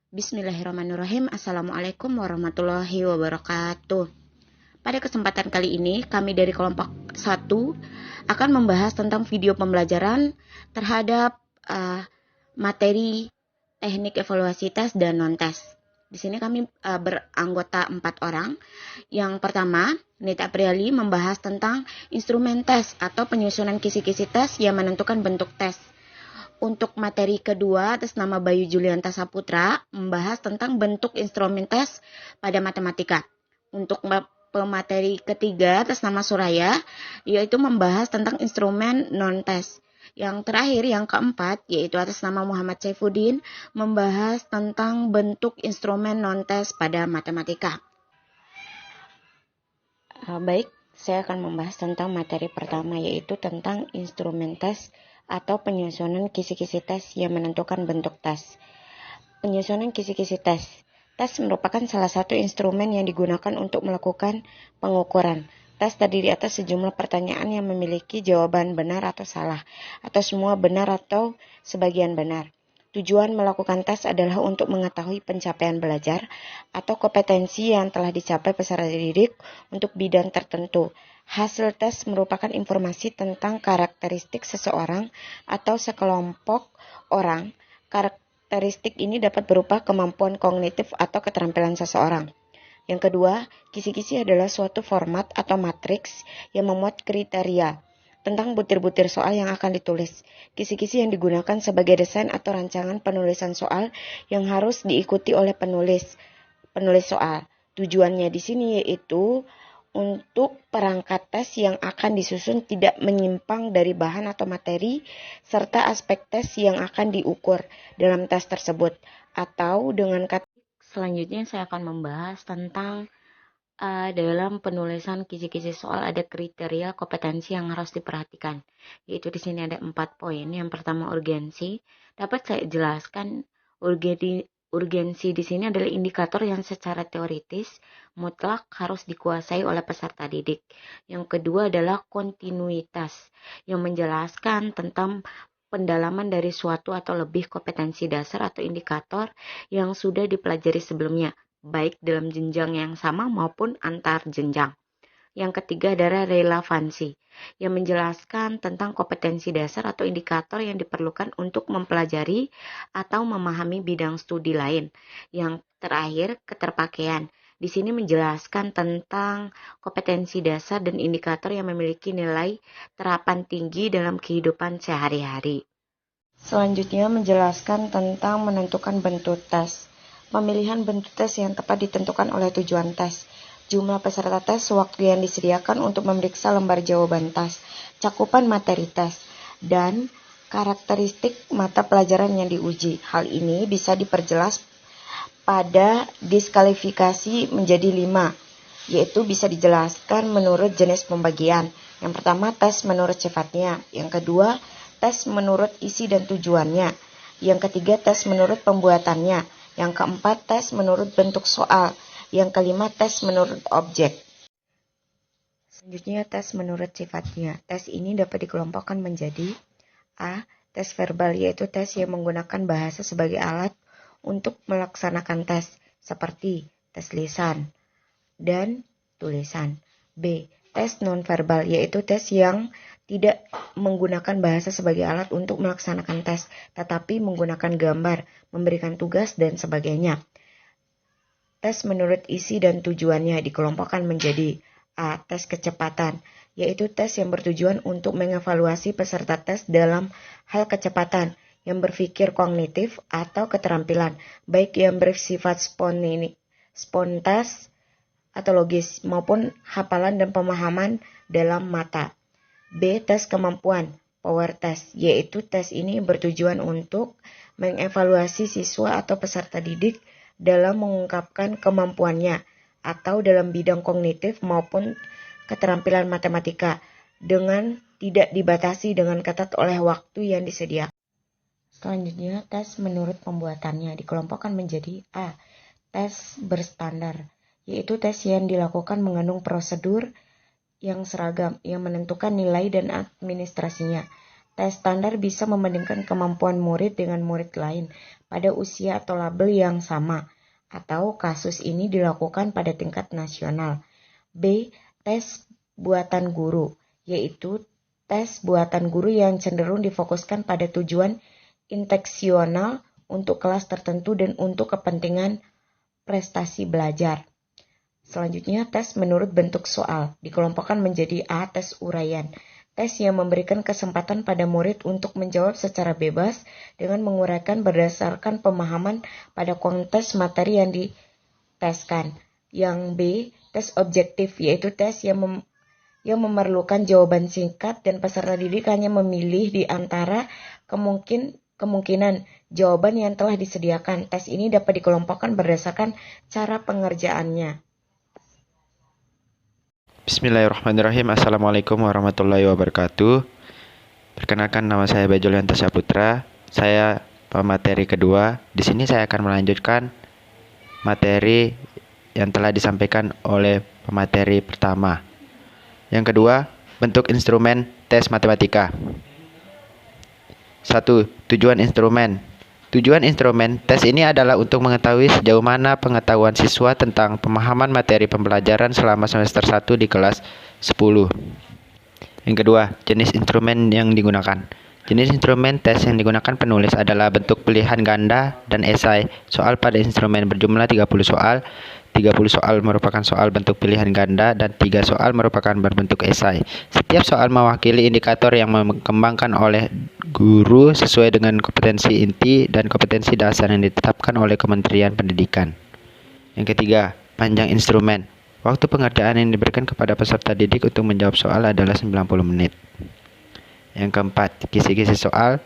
Bismillahirrahmanirrahim. Assalamualaikum warahmatullahi wabarakatuh. Pada kesempatan kali ini, kami dari kelompok 1 akan membahas tentang video pembelajaran terhadap materi teknik evaluasi tes dan non-tes. Di sini kami beranggota 4 orang. Yang pertama, Nita Priali membahas tentang instrumen tes atau penyusunan kisi-kisi tes yang menentukan bentuk tes. Untuk materi kedua, atas nama Bayu Julianta Saputra, membahas tentang bentuk instrumen tes pada matematika. Untuk pemateri ketiga, atas nama Suraya, yaitu membahas tentang instrumen non-tes. Yang terakhir, yang keempat, yaitu atas nama Muhammad Saifuddin, membahas tentang bentuk instrumen non-tes pada matematika. Baik, saya akan membahas tentang materi pertama, yaitu tentang instrumen tes atau penyusunan kisi-kisi tes yang menentukan bentuk tes. Penyusunan kisi-kisi tes. Tes merupakan salah satu instrumen yang digunakan untuk melakukan pengukuran. Tes terdiri atas sejumlah pertanyaan yang memiliki jawaban benar atau salah, atau semua benar atau sebagian benar. Tujuan melakukan tes adalah untuk mengetahui pencapaian belajar atau kompetensi yang telah dicapai peserta didik untuk bidang tertentu. Hasil tes merupakan informasi tentang karakteristik seseorang atau sekelompok orang. Karakteristik ini dapat berupa kemampuan kognitif atau keterampilan seseorang. Yang kedua, kisi-kisi adalah suatu format atau matriks yang memuat kriteria tentang butir-butir soal yang akan ditulis. Kisi-kisi yang digunakan sebagai desain atau rancangan penulisan soal yang harus diikuti oleh penulis soal. Tujuannya di sini yaitu untuk perangkat tes yang akan disusun tidak menyimpang dari bahan atau materi serta aspek tes yang akan diukur dalam tes tersebut. Atau dengan kata selanjutnya saya akan membahas tentang dalam penulisan kisi-kisi soal ada kriteria kompetensi yang harus diperhatikan. Yaitu di sini ada 4 poin. Yang pertama urgensi. Dapat saya jelaskan urgensi di sini adalah indikator yang secara teoritis mutlak harus dikuasai oleh peserta didik. Yang kedua adalah kontinuitas yang menjelaskan tentang pendalaman dari suatu atau lebih kompetensi dasar atau indikator yang sudah dipelajari sebelumnya, baik dalam jenjang yang sama maupun antar jenjang. Yang ketiga adalah relevansi, yang menjelaskan tentang kompetensi dasar atau indikator yang diperlukan untuk mempelajari atau memahami bidang studi lain. Yang terakhir, keterpakaian. Di sini menjelaskan tentang kompetensi dasar dan indikator yang memiliki nilai terapan tinggi dalam kehidupan sehari-hari. Selanjutnya menjelaskan tentang menentukan bentuk tes. Pemilihan bentuk tes yang tepat ditentukan oleh tujuan tes, jumlah peserta tes, waktu yang disediakan untuk memeriksa lembar jawaban tes, cakupan materi tes, dan karakteristik mata pelajaran yang diuji. Hal ini bisa diperjelas pada diskualifikasi menjadi 5, yaitu bisa dijelaskan menurut jenis pembagian. Yang pertama, tes menurut sifatnya. Yang kedua, tes menurut isi dan tujuannya. Yang ketiga, tes menurut pembuatannya. Yang keempat, tes menurut bentuk soal. Yang kelima, tes menurut objek. Selanjutnya, tes menurut sifatnya. Tes ini dapat dikelompokkan menjadi A. Tes verbal, yaitu tes yang menggunakan bahasa sebagai alat untuk melaksanakan tes, seperti tes lisan dan tulisan. B. Tes nonverbal, yaitu tes yang tidak menggunakan bahasa sebagai alat untuk melaksanakan tes, tetapi menggunakan gambar, memberikan tugas, dan sebagainya. Tes menurut isi dan tujuannya dikelompokkan menjadi A. Tes kecepatan, yaitu tes yang bertujuan untuk mengevaluasi peserta tes dalam hal kecepatan, yang berpikir kognitif atau keterampilan, baik yang bersifat spontas atau logis, maupun hafalan dan pemahaman dalam mata. B. Tes kemampuan, power test, yaitu tes ini bertujuan untuk mengevaluasi siswa atau peserta didik dalam mengungkapkan kemampuannya atau dalam bidang kognitif maupun keterampilan matematika dengan tidak dibatasi dengan ketat oleh waktu yang disediakan. Selanjutnya, tes menurut pembuatannya dikelompokkan menjadi A. Tes berstandar, yaitu tes yang dilakukan mengandung prosedur yang seragam, yang menentukan nilai dan administrasinya. Tes standar bisa membandingkan kemampuan murid dengan murid lain pada usia atau label yang sama, atau kasus ini dilakukan pada tingkat nasional. B. Tes buatan guru, yaitu tes buatan guru yang cenderung difokuskan pada tujuan inteksional untuk kelas tertentu dan untuk kepentingan prestasi belajar. Selanjutnya, tes menurut bentuk soal dikelompokkan menjadi A. Tes uraian, tes yang memberikan kesempatan pada murid untuk menjawab secara bebas dengan menguraikan berdasarkan pemahaman pada konteks materi yang diteskan. Yang B. Tes objektif, yaitu tes yang memerlukan jawaban singkat dan peserta didik hanya memilih di antara kemungkinan jawaban yang telah disediakan. Tes ini dapat dikelompokkan berdasarkan cara pengerjaannya. Bismillahirrahmanirrahim. Assalamualaikum warahmatullahi wabarakatuh. Perkenalkan, nama saya Bajulianto Saputra. Saya pemateri kedua. Di sini saya akan melanjutkan materi yang telah disampaikan oleh pemateri pertama. Yang kedua, bentuk instrumen tes matematika. 1. Tujuan instrumen. Tujuan instrumen tes ini adalah untuk mengetahui sejauh mana pengetahuan siswa tentang pemahaman materi pembelajaran selama semester 1 di kelas 10. Yang kedua, jenis instrumen yang digunakan. Jenis instrumen tes yang digunakan penulis adalah bentuk pilihan ganda dan esai. Soal pada instrumen berjumlah 30 soal. 30 soal merupakan soal bentuk pilihan ganda dan 3 soal merupakan berbentuk esai. Setiap soal mewakili indikator yang dikembangkan oleh guru sesuai dengan kompetensi inti dan kompetensi dasar yang ditetapkan oleh Kementerian Pendidikan. Yang ketiga, panjang instrumen. Waktu pengerjaan yang diberikan kepada peserta didik untuk menjawab soal adalah 90 menit. Yang keempat, kisi-kisi soal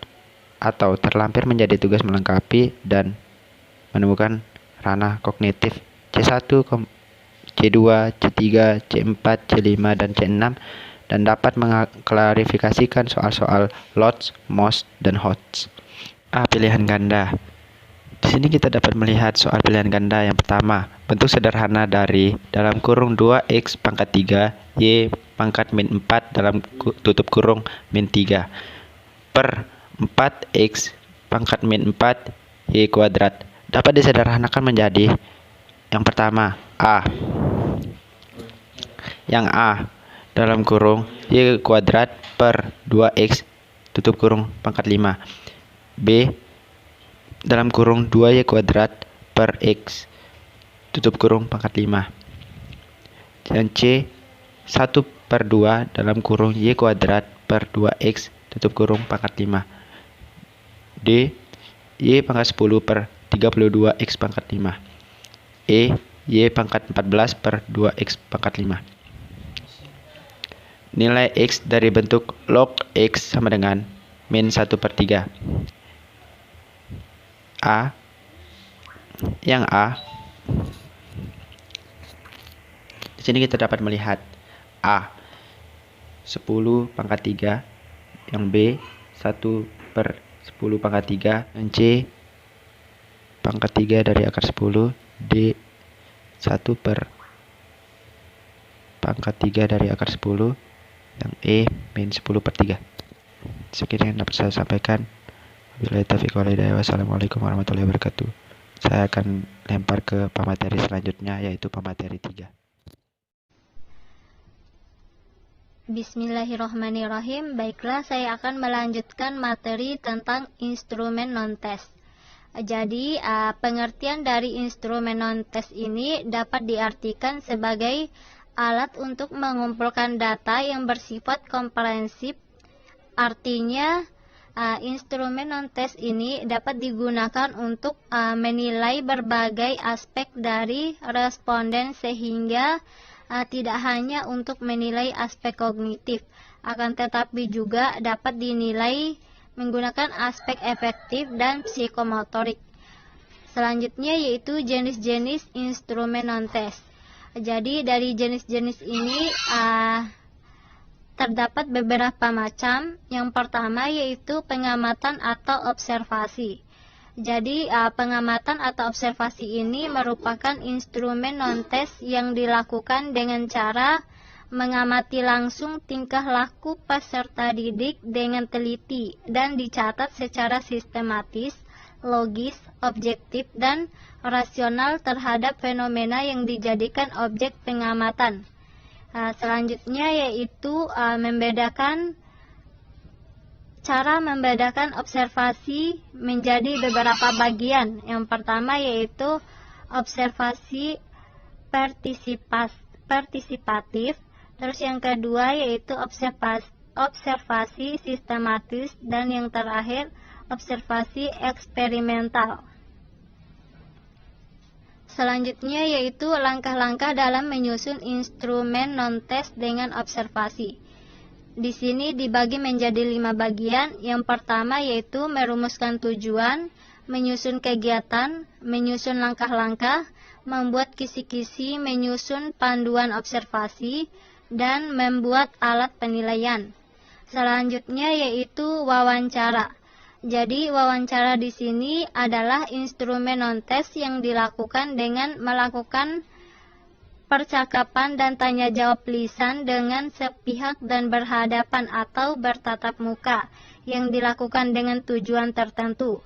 atau terlampir menjadi tugas melengkapi dan menemukan ranah kognitif C1, C2, C3, C4, C5, dan C6 dan dapat mengklarifikasikan soal-soal LOTS, MOS, dan HOTS. A. Pilihan ganda. Di sini kita dapat melihat soal pilihan ganda yang pertama. Bentuk sederhana dari dalam kurung 2x pangkat 3 y pangkat min 4 dalam tutup kurung min 3 per 4x pangkat min 4 y kuadrat dapat disederhanakan menjadi yang pertama A. Yang A dalam kurung y kuadrat per 2x tutup kurung pangkat 5 B dalam kurung 2y kuadrat per x tutup kurung pangkat 5 dan C 1 per 2 dalam kurung y kuadrat per 2x tutup kurung pangkat 5 D y pangkat 10 per 32x pangkat 5 E y pangkat 14 per 2x pangkat 5. Nilai x dari bentuk log x sama dengan min 1 per 3. A. Yang A. Di sini kita dapat melihat A 10 pangkat 3, yang B 1 per 10 pangkat 3, dan C pangkat 3 dari akar 10, D 1 per pangkat 3 dari akar 10, yang E min 10 per 3. Sekian yang dapat saya sampaikan. Wabillahi taufiq wal hidayah. Wassalamualaikum warahmatullahi wabarakatuh. Saya akan lempar ke pemateri selanjutnya, yaitu pemateri 3. Bismillahirrahmanirrahim. Baiklah, saya akan melanjutkan materi tentang instrumen non-tes. Jadi, pengertian dari instrumen non-tes ini dapat diartikan sebagai alat untuk mengumpulkan data yang bersifat komprehensif. Artinya, instrumen non-tes ini dapat digunakan untuk menilai berbagai aspek dari responden sehingga tidak hanya untuk menilai aspek kognitif, akan tetapi juga dapat dinilai menggunakan aspek efektif dan psikomotorik. Selanjutnya yaitu jenis-jenis instrumen non-tes. Jadi dari jenis-jenis ini terdapat beberapa macam. Yang pertama yaitu pengamatan atau observasi. Jadi pengamatan atau observasi ini merupakan instrumen non-tes yang dilakukan dengan cara mengamati langsung tingkah laku peserta didik dengan teliti dan dicatat secara sistematis, logis, objektif, dan rasional terhadap fenomena yang dijadikan objek pengamatan. Selanjutnya yaitu cara membedakan observasi menjadi beberapa bagian. Yang pertama yaitu observasi partisipatif, terus yang kedua yaitu observasi sistematis, dan yang terakhir observasi eksperimental. Selanjutnya yaitu langkah-langkah dalam menyusun instrumen non-tes dengan observasi. Di sini dibagi menjadi 5 bagian. Yang pertama yaitu merumuskan tujuan, menyusun kegiatan, menyusun langkah-langkah, membuat kisi-kisi, menyusun panduan observasi, dan membuat alat penilaian. Selanjutnya yaitu wawancara. Jadi wawancara di sini adalah instrumen non-tes yang dilakukan dengan melakukan percakapan dan tanya jawab lisan dengan sepihak dan berhadapan atau bertatap muka yang dilakukan dengan tujuan tertentu.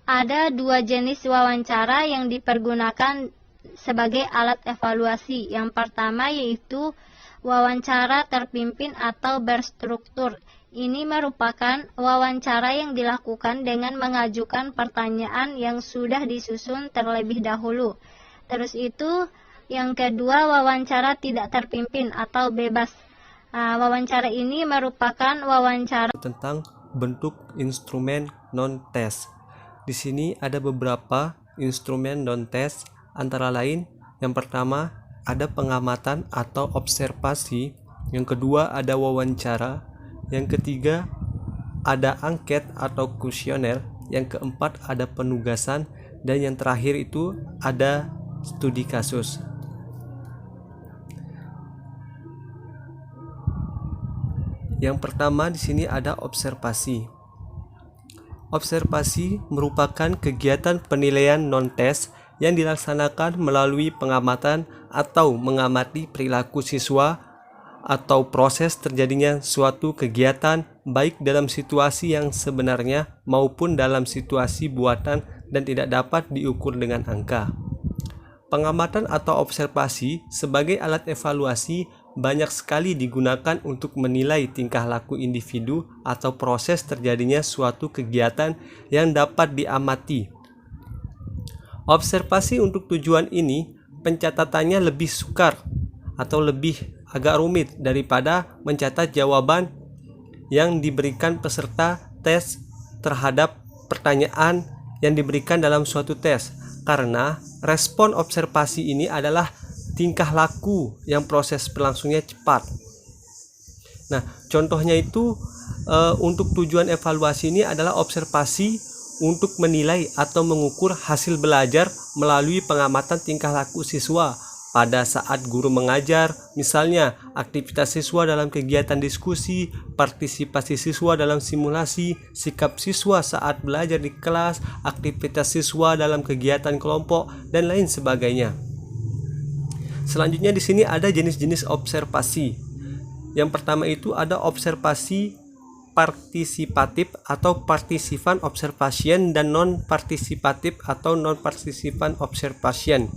Ada 2 jenis wawancara yang dipergunakan sebagai alat evaluasi. Yang pertama yaitu wawancara terpimpin atau berstruktur. Ini merupakan wawancara yang dilakukan dengan mengajukan pertanyaan yang sudah disusun terlebih dahulu. Terus itu yang kedua wawancara tidak terpimpin atau bebas. Wawancara ini merupakan wawancara tentang bentuk instrumen non-tes. Di sini ada beberapa instrumen non-tes, antara lain yang pertama ada pengamatan atau observasi, yang kedua ada wawancara, yang ketiga ada angket atau kuesioner, yang keempat ada penugasan, dan yang terakhir itu ada studi kasus. Yang pertama di sini ada observasi. Observasi merupakan kegiatan penilaian non-tes yang dilaksanakan melalui pengamatan atau mengamati perilaku siswa atau proses terjadinya suatu kegiatan baik dalam situasi yang sebenarnya maupun dalam situasi buatan dan tidak dapat diukur dengan angka. Pengamatan atau observasi sebagai alat evaluasi banyak sekali digunakan untuk menilai tingkah laku individu atau proses terjadinya suatu kegiatan yang dapat diamati. Observasi untuk tujuan ini pencatatannya lebih sukar atau lebih agak rumit daripada mencatat jawaban yang diberikan peserta tes terhadap pertanyaan yang diberikan dalam suatu tes, karena respon observasi ini adalah tingkah laku yang proses berlangsungnya cepat. Nah, contohnya itu untuk tujuan evaluasi ini adalah observasi untuk menilai atau mengukur hasil belajar melalui pengamatan tingkah laku siswa pada saat guru mengajar, misalnya aktivitas siswa dalam kegiatan diskusi, partisipasi siswa dalam simulasi, sikap siswa saat belajar di kelas, aktivitas siswa dalam kegiatan kelompok, dan lain sebagainya. Selanjutnya di sini ada jenis-jenis observasi. Yang pertama itu ada observasi partisipatif atau participant observation dan non-partisipatif atau non-participant observation.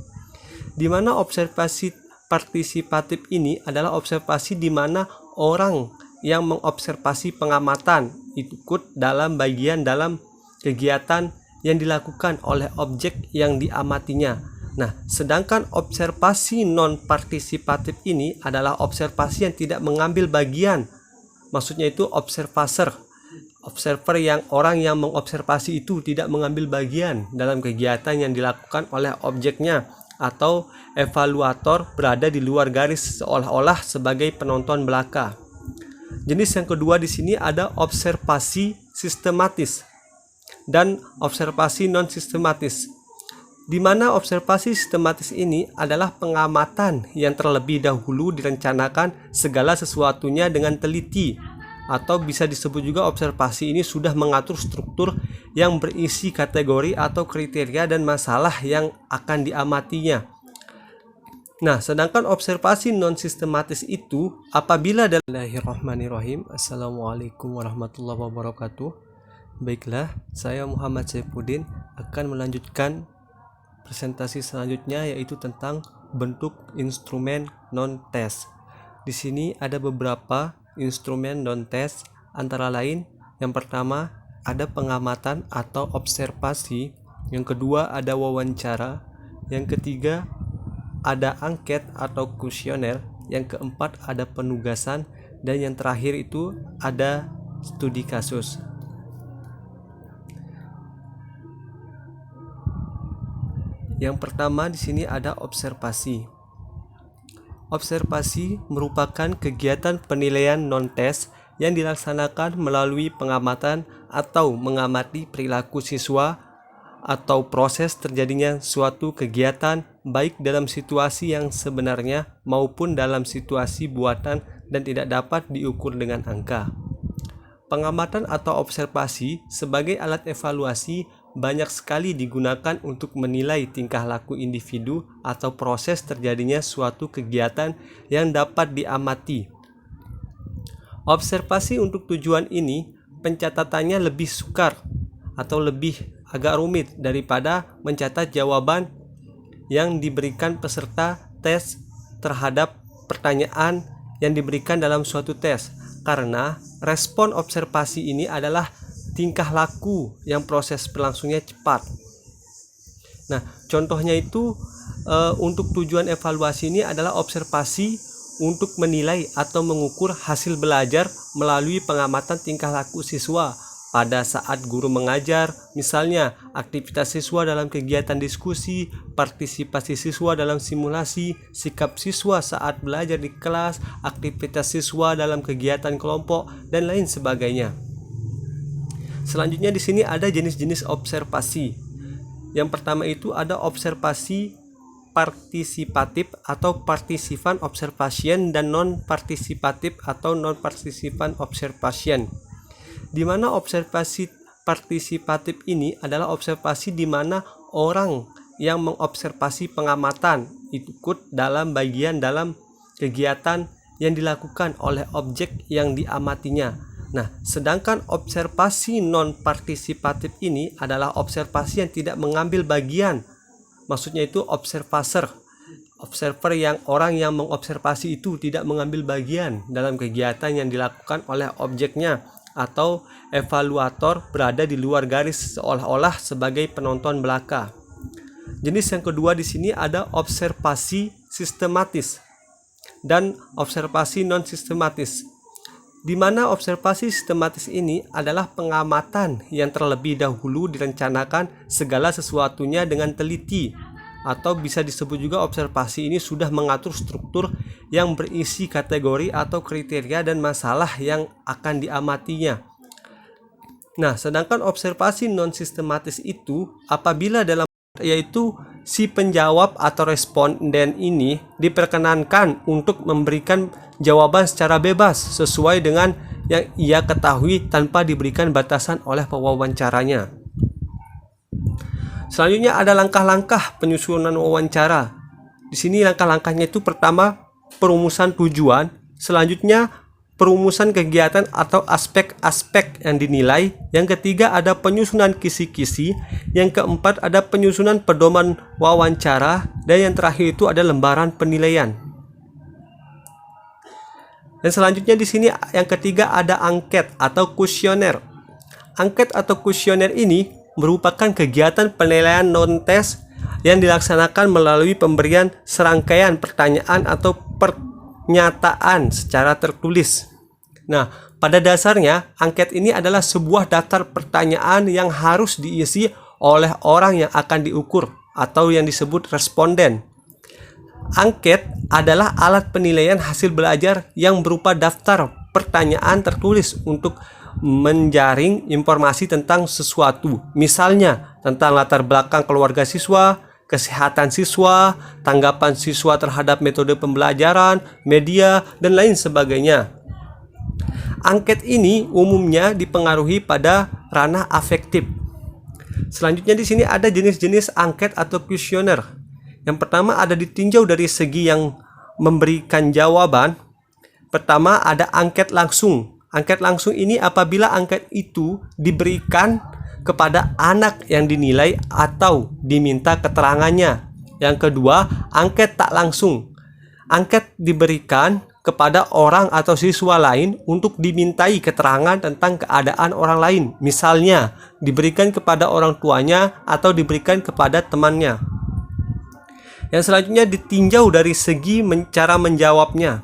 Di mana observasi partisipatif ini adalah observasi di mana orang yang mengobservasi pengamatan ikut dalam bagian dalam kegiatan yang dilakukan oleh objek yang diamatinya. Nah, sedangkan observasi non-partisipatif ini adalah observasi yang tidak mengambil bagian. Maksudnya itu observer yang orang yang mengobservasi itu tidak mengambil bagian dalam kegiatan yang dilakukan oleh objeknya, atau evaluator berada di luar garis seolah-olah sebagai penonton belaka. Jenis yang kedua di sini ada observasi sistematis dan observasi non-sistematis. Di mana observasi sistematis ini adalah pengamatan yang terlebih dahulu direncanakan segala sesuatunya dengan teliti, atau bisa disebut juga observasi ini sudah mengatur struktur yang berisi kategori atau kriteria dan masalah yang akan diamatinya. Nah, sedangkan observasi non-sistematis itu apabila Bismillahirrahmanirrahim. Assalamualaikum warahmatullahi wabarakatuh. Baiklah, saya Muhammad Saifuddin akan melanjutkan presentasi selanjutnya, yaitu tentang bentuk instrumen non-test. Di sini ada beberapa instrumen non-test, antara lain yang pertama ada pengamatan atau observasi, yang kedua ada wawancara, yang ketiga ada angket atau kuesioner, yang keempat ada penugasan, dan yang terakhir itu ada studi kasus. Yang pertama di sini ada observasi. Observasi merupakan kegiatan penilaian non-tes yang dilaksanakan melalui pengamatan atau mengamati perilaku siswa atau proses terjadinya suatu kegiatan baik dalam situasi yang sebenarnya maupun dalam situasi buatan dan tidak dapat diukur dengan angka. Pengamatan atau observasi sebagai alat evaluasi banyak sekali digunakan untuk menilai tingkah laku individu atau proses terjadinya suatu kegiatan yang dapat diamati. Observasi untuk tujuan ini pencatatannya lebih sukar atau lebih agak rumit daripada mencatat jawaban yang diberikan peserta tes terhadap pertanyaan yang diberikan dalam suatu tes, karena respon observasi ini adalah tingkah laku yang proses berlangsungnya cepat. Nah, contohnya itu untuk tujuan evaluasi ini adalah observasi untuk menilai atau mengukur hasil belajar melalui pengamatan tingkah laku siswa pada saat guru mengajar, misalnya aktivitas siswa dalam kegiatan diskusi, partisipasi siswa dalam simulasi, sikap siswa saat belajar di kelas, aktivitas siswa dalam kegiatan kelompok, dan lain sebagainya. Selanjutnya di sini ada jenis-jenis observasi. Yang pertama itu ada observasi partisipatif atau participant observation dan non-partisipatif atau non-participant observation. Di mana observasi partisipatif ini adalah observasi di mana orang yang mengobservasi pengamatan ikut dalam bagian dalam kegiatan yang dilakukan oleh objek yang diamatinya. Nah, sedangkan observasi non-partisipatif ini adalah observasi yang tidak mengambil bagian. Maksudnya itu observer yang orang yang mengobservasi itu tidak mengambil bagian dalam kegiatan yang dilakukan oleh objeknya, atau evaluator berada di luar garis seolah-olah sebagai penonton belaka. Jenis yang kedua di sini ada observasi sistematis dan observasi non-sistematis. Di mana observasi sistematis ini adalah pengamatan yang terlebih dahulu direncanakan segala sesuatunya dengan teliti, atau bisa disebut juga observasi ini sudah mengatur struktur yang berisi kategori atau kriteria dan masalah yang akan diamatinya. Nah, sedangkan observasi non-sistematis itu apabila dalam yaitu si penjawab atau responden ini diperkenankan untuk memberikan jawaban secara bebas sesuai dengan yang ia ketahui tanpa diberikan batasan oleh pewawancaranya. Selanjutnya ada langkah-langkah penyusunan wawancara. Di sini langkah-langkahnya itu pertama perumusan tujuan, selanjutnya perumusan kegiatan atau aspek-aspek yang dinilai, yang ketiga ada penyusunan kisi-kisi, yang keempat ada penyusunan pedoman wawancara, dan yang terakhir itu ada lembaran penilaian. Dan selanjutnya di sini yang ketiga ada angket atau kuesioner. Angket atau kuesioner ini merupakan kegiatan penilaian non-tes yang dilaksanakan melalui pemberian serangkaian pertanyaan atau pernyataan secara tertulis. Nah, pada dasarnya angket ini adalah sebuah daftar pertanyaan yang harus diisi oleh orang yang akan diukur atau yang disebut responden. Angket adalah alat penilaian hasil belajar yang berupa daftar pertanyaan tertulis untuk menjaring informasi tentang sesuatu, misalnya tentang latar belakang keluarga siswa, kesehatan siswa, tanggapan siswa terhadap metode pembelajaran, media, dan lain sebagainya. Angket ini umumnya dipengaruhi pada ranah afektif. Selanjutnya di sini ada jenis-jenis angket atau kuesioner. Yang pertama ada ditinjau dari segi yang memberikan jawaban. Pertama ada angket langsung Angket langsung ini apabila angket itu diberikan kepada anak yang dinilai atau diminta keterangannya. Yang kedua, angket tak langsung. Angket diberikan kepada orang atau siswa lain untuk dimintai keterangan tentang keadaan orang lain. Misalnya, diberikan kepada orang tuanya atau diberikan kepada temannya. Yang selanjutnya ditinjau dari segi cara menjawabnya.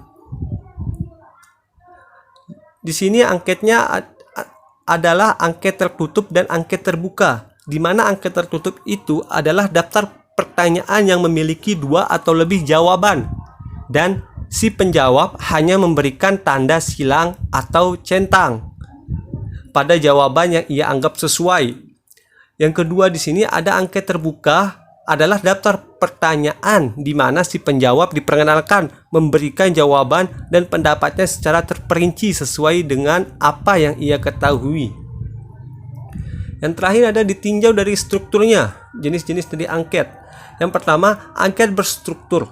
Di sini angketnya adalah angket tertutup dan angket terbuka, di mana angket tertutup itu adalah daftar pertanyaan yang memiliki 2 atau lebih jawaban, dan si penjawab hanya memberikan tanda silang atau centang pada jawaban yang ia anggap sesuai. Yang kedua di sini ada angket terbuka, adalah daftar pertanyaan di mana si penjawab diperkenalkan memberikan jawaban dan pendapatnya secara terperinci sesuai dengan apa yang ia ketahui. Yang terakhir ada ditinjau dari strukturnya, jenis-jenis dari angket. Yang pertama, angket berstruktur,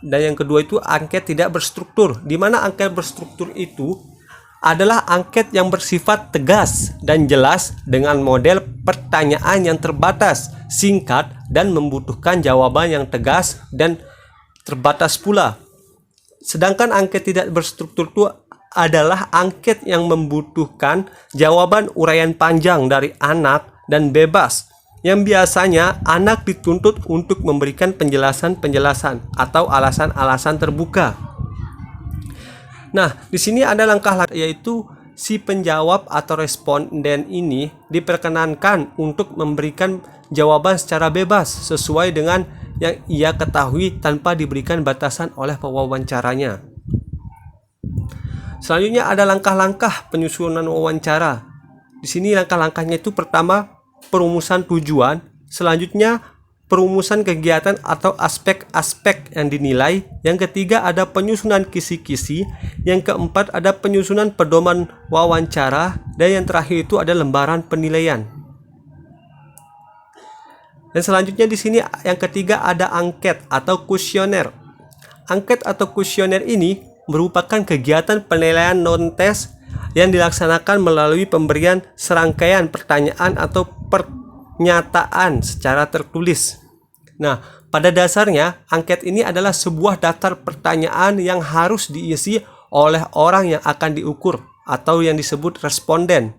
dan yang kedua itu angket tidak berstruktur, di mana angket berstruktur itu adalah angket yang bersifat tegas dan jelas dengan model pertanyaan yang terbatas, singkat, dan membutuhkan jawaban yang tegas dan terbatas pula. Sedangkan angket tidak berstruktur itu adalah angket yang membutuhkan jawaban uraian panjang dari anak dan bebas, yang biasanya anak dituntut untuk memberikan penjelasan-penjelasan atau alasan-alasan terbuka. Nah, di sini ada langkah-langkah, yaitu si penjawab atau responden ini diperkenankan untuk memberikan jawaban secara bebas sesuai dengan yang ia ketahui tanpa diberikan batasan oleh pewawancaranya. Selanjutnya ada langkah-langkah penyusunan wawancara. Di sini langkah-langkahnya itu pertama perumusan tujuan, selanjutnya perumusan kegiatan atau aspek-aspek yang dinilai, yang ketiga ada penyusunan kisi-kisi, yang keempat ada penyusunan pedoman wawancara, dan yang terakhir itu ada lembaran penilaian. Dan selanjutnya di sini yang ketiga ada angket atau kuesioner. Angket atau kuesioner ini merupakan kegiatan penilaian non-tes yang dilaksanakan melalui pemberian serangkaian pertanyaan atau pernyataan secara tertulis. Nah, pada dasarnya angket ini adalah sebuah daftar pertanyaan yang harus diisi oleh orang yang akan diukur atau yang disebut responden.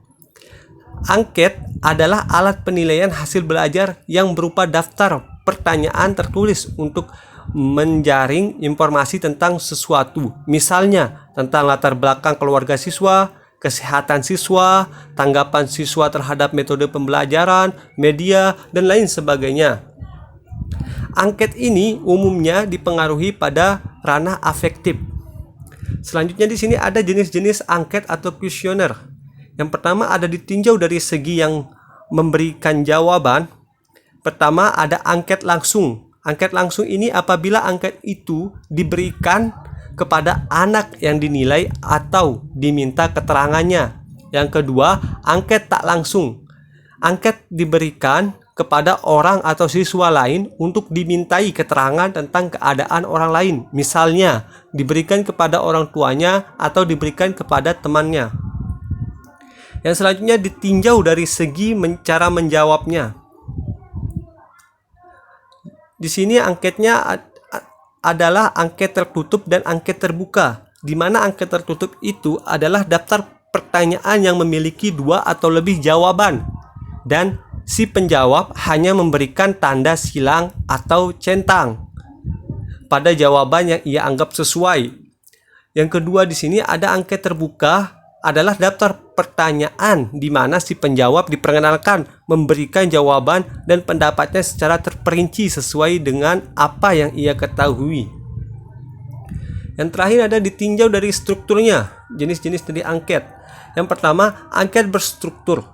Angket adalah alat penilaian hasil belajar yang berupa daftar pertanyaan tertulis untuk menjaring informasi tentang sesuatu, misalnya tentang latar belakang keluarga siswa, kesehatan siswa, tanggapan siswa terhadap metode pembelajaran, media, dan lain sebagainya. Angket ini umumnya dipengaruhi pada ranah afektif. Selanjutnya di sini ada jenis-jenis angket atau kuesioner. Yang pertama ada ditinjau dari segi yang memberikan jawaban. Pertama ada angket langsung. Angket langsung ini apabila angket itu diberikan kepada anak yang dinilai atau diminta keterangannya. Yang kedua, angket tak langsung. Angket diberikan kepada orang atau siswa lain untuk dimintai keterangan tentang keadaan orang lain. Misalnya, diberikan kepada orang tuanya atau diberikan kepada temannya. Yang selanjutnya ditinjau dari segi cara menjawabnya. Di sini angketnya adalah angket tertutup dan angket terbuka, di mana angket tertutup itu adalah daftar pertanyaan yang memiliki 2 atau lebih jawaban, dan si penjawab hanya memberikan tanda silang atau centang pada jawaban yang ia anggap sesuai. Yang kedua di sini ada angket terbuka, adalah daftar pertanyaan di mana si penjawab diperkenalkan memberikan jawaban dan pendapatnya secara terperinci sesuai dengan apa yang ia ketahui. Yang terakhir ada ditinjau dari strukturnya, jenis-jenis dari angket. Yang pertama, angket berstruktur,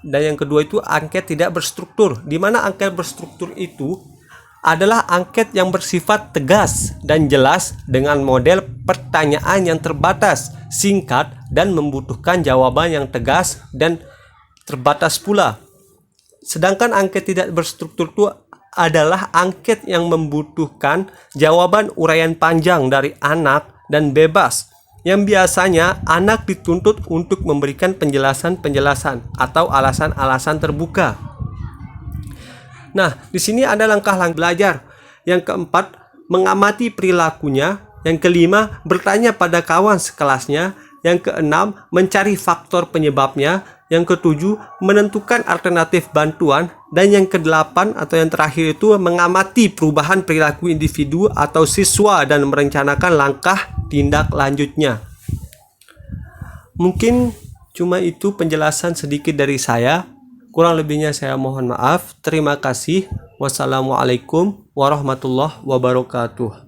dan yang kedua itu angket tidak berstruktur, di mana angket berstruktur itu adalah angket yang bersifat tegas dan jelas dengan model pertanyaan yang terbatas, singkat, dan membutuhkan jawaban yang tegas dan terbatas pula. Sedangkan angket tidak berstruktur itu adalah angket yang membutuhkan jawaban uraian panjang dari anak dan bebas, yang biasanya anak dituntut untuk memberikan penjelasan-penjelasan atau alasan-alasan terbuka. Nah, di sini ada langkah-langkah belajar. Yang keempat, mengamati perilakunya. Yang kelima, bertanya pada kawan sekelasnya. Yang keenam, mencari faktor penyebabnya. Yang ketujuh, menentukan alternatif bantuan. Dan yang kedelapan atau yang terakhir itu mengamati perubahan perilaku individu atau siswa dan merencanakan langkah tindak lanjutnya. Mungkin cuma itu penjelasan sedikit dari saya. Kurang lebihnya saya mohon maaf. Terima kasih. Wassalamualaikum warahmatullahi wabarakatuh.